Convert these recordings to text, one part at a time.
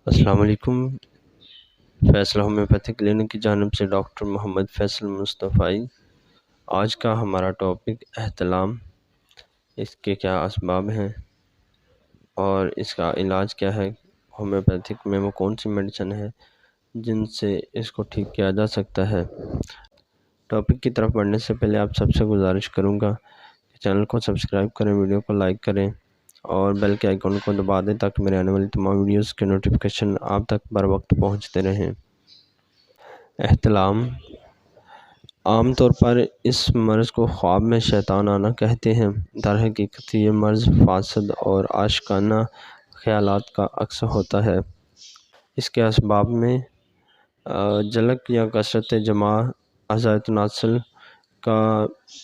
السلام علیکم۔ Faisal homeopathy clinic کی جانب سے ڈاکٹر محمد فیصل مصطفی۔ آج کا ہمارا ٹاپک احتلام، اس کے کیا اسباب ہیں اور اس کا علاج کیا ہے، ہومیوپیتھک میں وہ کون سی میڈیسن ہے جن سے اس کو ٹھیک کیا جا سکتا ہے۔ ٹاپک کی طرف بڑھنے سے پہلے آپ سب سے گزارش کروں گا کہ چینل کو سبسکرائب کریں، ویڈیو کو لائک کریں اور بیل کے آئیکن کو دبا دیں تاکہ میرے آنے والی تمام ویڈیوز کے نوٹیفیکیشن آپ تک بر وقت پہنچتے رہیں۔ احتلام، عام طور پر اس مرض کو خواب میں شیطان آنا کہتے ہیں۔ در حقیقت یہ مرض فاسد اور عاشقانہ خیالات کا عکس ہوتا ہے۔ اس کے اسباب میں جلک یا کثرت جماع، اعضاء تناسل کا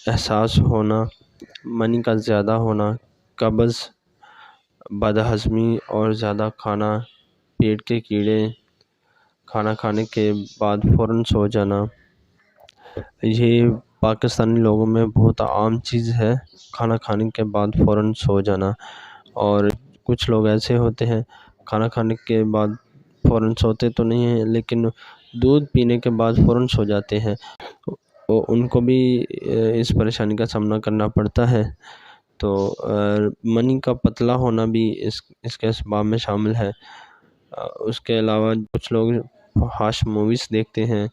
احساس ہونا، منی کا زیادہ ہونا، قبض، بد ہضمی اور زیادہ کھانا، پیٹ کے کیڑے، کھانا کھانے کے بعد فوراً سو جانا۔ یہ پاکستانی لوگوں میں بہت عام چیز ہے، کھانا کھانے کے بعد فوراً سو جانا۔ اور کچھ لوگ ایسے ہوتے ہیں کھانا کھانے کے بعد فوراً سوتے تو نہیں ہیں لیکن دودھ پینے کے بعد فوراً سو جاتے ہیں، ان کو بھی اس پریشانی کا سامنا کرنا پڑتا ہے۔ تو منی کا پتلا ہونا بھی اس کے اسباب میں شامل ہے۔ اس کے علاوہ کچھ لوگ فحش موویز دیکھتے ہیں،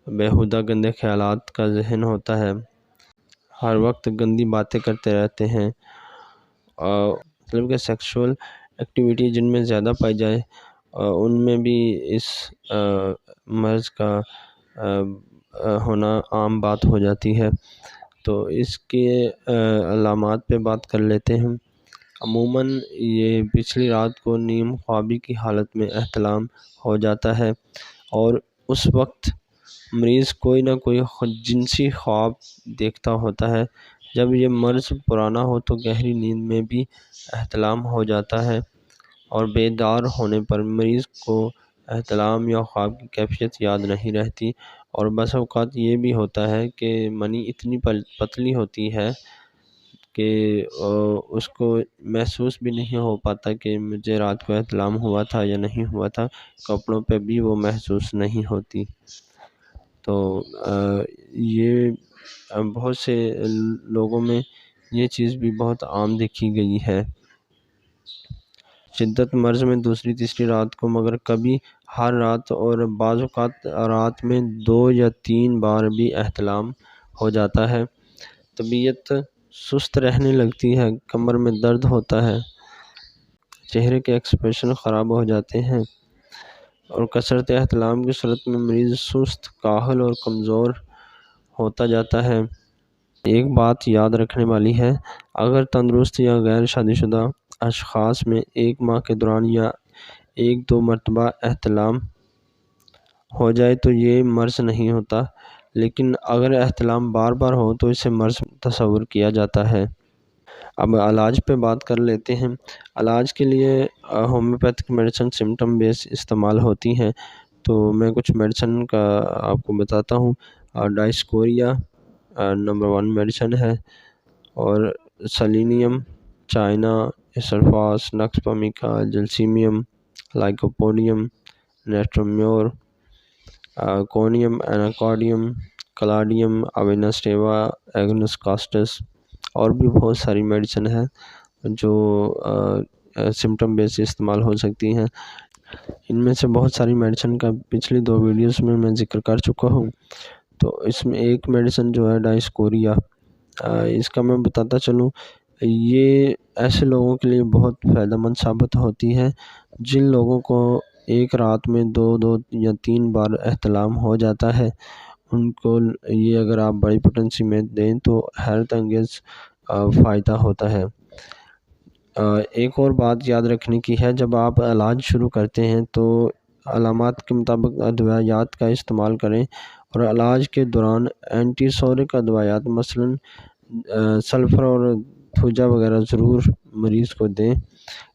بیہودہ گندے خیالات کا ذہن ہوتا ہے، ہر وقت گندی باتیں کرتے رہتے ہیں، مطلب کہ سیکشول ایکٹیویٹی جن میں زیادہ پائی جائے ان میں بھی اس مرض کا ہونا عام بات ہو جاتی ہے۔ تو اس کے علامات پہ بات کر لیتے ہیں۔ عموماً یہ پچھلی رات کو نیم خوابی کی حالت میں احتلام ہو جاتا ہے اور اس وقت مریض کوئی نہ کوئی جنسی خواب دیکھتا ہوتا ہے۔ جب یہ مرض پرانا ہو تو گہری نیند میں بھی احتلام ہو جاتا ہے اور بیدار ہونے پر مریض کو احتلام یا خواب کی کیفیت یاد نہیں رہتی، اور بعض اوقات یہ بھی ہوتا ہے کہ منی اتنی پتلی ہوتی ہے کہ اس کو محسوس بھی نہیں ہو پاتا کہ مجھے رات کو احتلام ہوا تھا یا نہیں ہوا تھا، کپڑوں پہ بھی وہ محسوس نہیں ہوتی۔ تو یہ بہت سے لوگوں میں یہ چیز بھی بہت عام دیکھی گئی ہے۔ شدت مرض میں دوسری تیسری رات کو، مگر کبھی ہر رات اور بعض اوقات رات میں 2 یا 3 بار بھی احتلام ہو جاتا ہے۔ طبیعت سست رہنے لگتی ہے، کمر میں درد ہوتا ہے، چہرے کے ایکسپریشن خراب ہو جاتے ہیں، اور کثرت احتلام کی صورت میں مریض سست، کاہل اور کمزور ہوتا جاتا ہے۔ ایک بات یاد رکھنے والی ہے، اگر تندرست یا غیر شادی شدہ اشخاص میں 1 ماہ کے دوران یا 1-2 مرتبہ احتلام ہو جائے تو یہ مرض نہیں ہوتا، لیکن اگر احتلام بار بار ہو تو اسے مرض تصور کیا جاتا ہے۔ اب علاج پہ بات کر لیتے ہیں۔ علاج کے لیے ہومیوپیتھک میڈیسن سمٹم بیس استعمال ہوتی ہیں، تو میں کچھ میڈیسن کا آپ کو بتاتا ہوں۔ ڈائسکوریا نمبر 1 میڈیسن ہے، اور سیلینیم، چائنا، اسلفاس، nux vomica, gelsemium, lycopodium, natrum mur, conium, anacardium, caladium, avena sativa, agnus castus, اور بھی بہت ساری میڈیسن ہیں جو سمٹم بیس استعمال ہو سکتی ہیں۔ ان میں سے بہت ساری میڈیسن کا پچھلی 2 ویڈیوز میں ذکر کر چکا ہوں۔ تو اس میں ایک میڈیسن جو ہے ڈائسکوریا، اس کا میں بتاتا چلوں، یہ ایسے لوگوں کے لیے بہت فائدہ مند ثابت ہوتی ہے جن لوگوں کو ایک رات میں 2 یا 3 بار احتلام ہو جاتا ہے۔ ان کو یہ اگر آپ بڑی پوٹنسی میں دیں تو حیرت انگیز فائدہ ہوتا ہے۔ ایک اور بات یاد رکھنے کی ہے، جب آپ علاج شروع کرتے ہیں تو علامات کے مطابق ادویات کا استعمال کریں، اور علاج کے دوران اینٹی سورک ادویات مثلاً سلفر اور تھوجا وغیرہ ضرور مریض کو دیں۔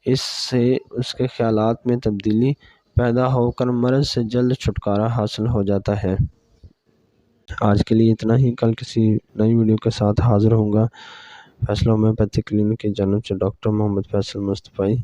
اس سے اس کے خیالات میں تبدیلی پیدا ہو کر مرض سے جلد چھٹکارا حاصل ہو جاتا ہے۔ آج کے لیے اتنا ہی، کل کسی نئی ویڈیو کے ساتھ حاضر ہوں گا۔ فیصل ہومیوپیتھی کلینک کی جانب سے ڈاکٹر محمد فیصل مصطفی۔